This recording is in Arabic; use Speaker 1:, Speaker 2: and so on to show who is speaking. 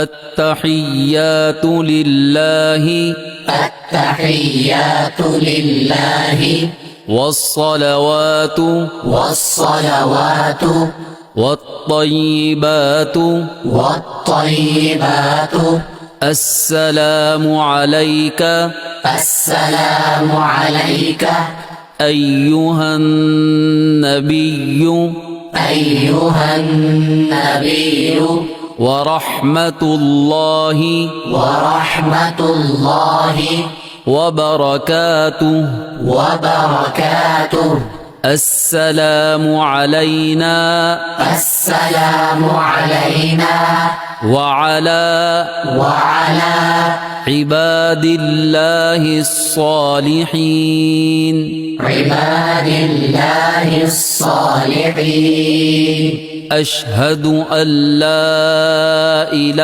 Speaker 1: التحيات لله
Speaker 2: التحيات لله
Speaker 1: والصلوات
Speaker 2: والصلوات
Speaker 1: والطيبات
Speaker 2: والطيبات
Speaker 1: السلام عليك
Speaker 2: السلام عليك
Speaker 1: أيها النبي
Speaker 2: أيها النبي
Speaker 1: ورحمة الله
Speaker 2: ورحمة الله
Speaker 1: وبركاته
Speaker 2: وبركاته
Speaker 1: السلام علينا
Speaker 2: السلام علينا
Speaker 1: وعلى عباد الله الصالحين
Speaker 2: عباد الله الصالحين
Speaker 1: أشهد أن لا إله